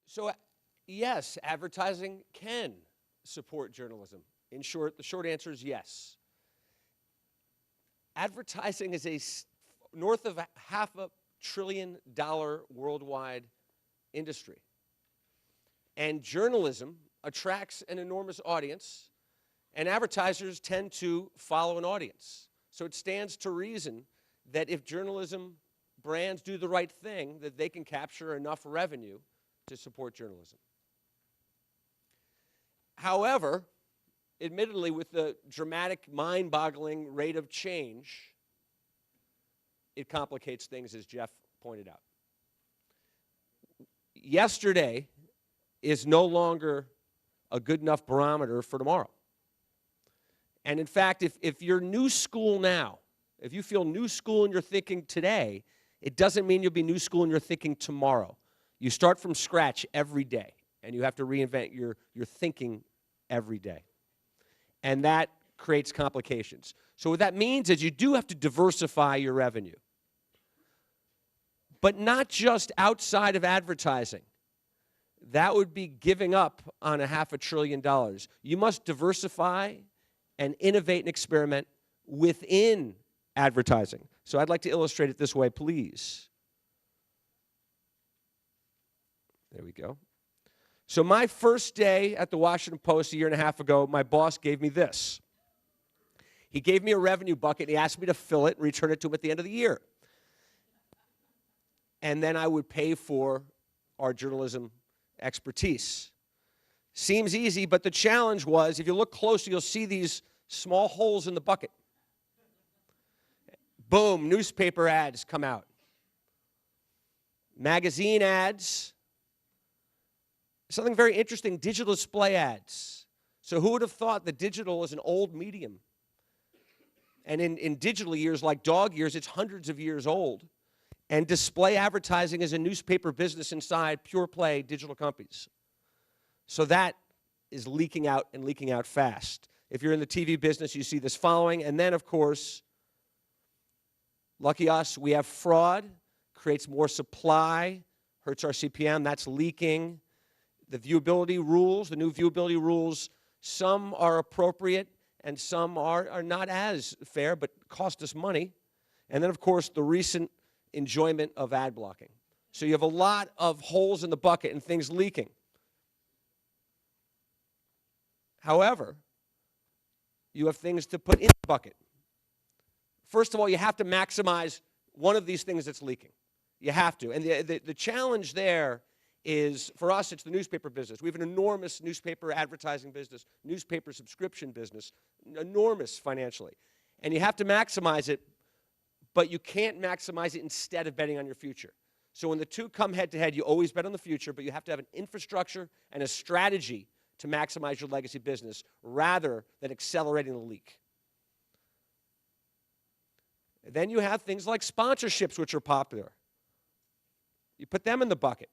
So, yes, advertising can support journalism. In short, the short answer is yes. Advertising is north of $500 billion worldwide industry. And journalism attracts an enormous audience, and advertisers tend to follow an audience. So it stands to reason that if journalism brands do the right thing, that they can capture enough revenue to support journalism. However, admittedly, with the dramatic, mind-boggling rate of change, it complicates things, as Jeff pointed out. Yesterday is no longer a good enough barometer for tomorrow. And in fact, if you're new school now, if you feel new school in your thinking today, it doesn't mean you'll be new school in your thinking tomorrow. You start from scratch every day, and you have to reinvent your thinking every day. And that creates complications. So what that means is you do have to diversify your revenue. But not just outside of advertising. That would be giving up on $500 billion. You must diversify and innovate and experiment within advertising. So I'd like to illustrate it this way, please. There we go. So my first day at the Washington Post a year and a half ago, my boss gave me this. He gave me a revenue bucket. He asked me to fill it and return it to him at the end of the year. And then I would pay for our journalism expertise. Seems easy, but the challenge was, if you look closely, you'll see these small holes in the bucket. Boom, newspaper ads come out. Magazine ads. Something very interesting, digital display ads. So who would have thought that digital is an old medium? And in digital years, like dog years, it's hundreds of years old. And display advertising is a newspaper business inside pure play digital companies. So that is leaking out and leaking out fast. If you're in the TV business, you see this following. And then, of course, lucky us, we have fraud, creates more supply, hurts our CPM, that's leaking. The viewability rules, the new viewability rules, some are appropriate and some are not as fair, but cost us money. And then, of course, the recent enjoyment of ad blocking. So you have a lot of holes in the bucket and things leaking. However, you have things to put in the bucket. First of all, you have to maximize one of these things that's leaking. You have to. And the challenge there is, for us, it's the newspaper business. We have an enormous newspaper advertising business, newspaper subscription business, enormous financially. And you have to maximize it, but you can't maximize it instead of betting on your future. So when the two come head-to-head, you always bet on the future, but you have to have an infrastructure and a strategy to maximize your legacy business rather than accelerating the leak. And then you have things like sponsorships, which are popular. You put them in the bucket.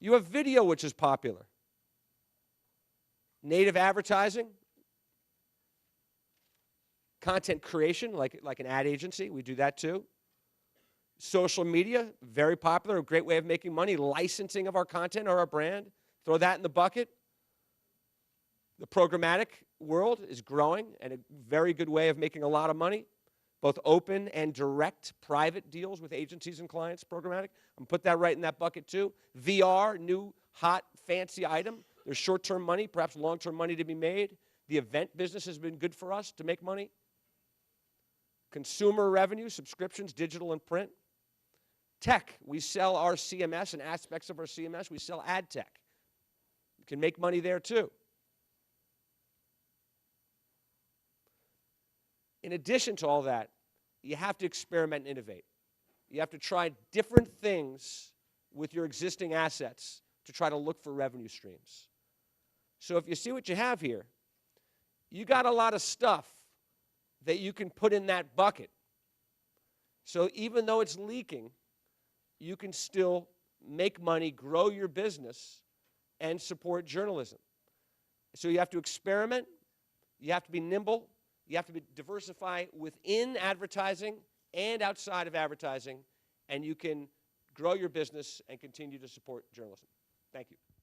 You have video, which is popular. Native advertising. Content creation, like an ad agency. We do that too. Social media, very popular, a great way of making money. Licensing of our content or our brand. Throw that in the bucket. The programmatic world is growing and a very good way of making a lot of money. Both open and direct private deals with agencies and clients, programmatic. I'm going to put that right in that bucket too. VR, new, hot, fancy item. There's short-term money, perhaps long-term money to be made. The event business has been good for us to make money. Consumer revenue, subscriptions, digital and print. Tech, we sell our CMS and aspects of our CMS. We sell ad tech. You can make money there too. In addition to all that, you have to experiment and innovate. You have to try different things with your existing assets to try to look for revenue streams. So if you see what you have here, you got a lot of stuff that you can put in that bucket. So even though it's leaking, you can still make money, grow your business, and support journalism. So you have to experiment, you have to be nimble, you have to diversify within advertising and outside of advertising, and you can grow your business, and continue to support journalism. Thank you.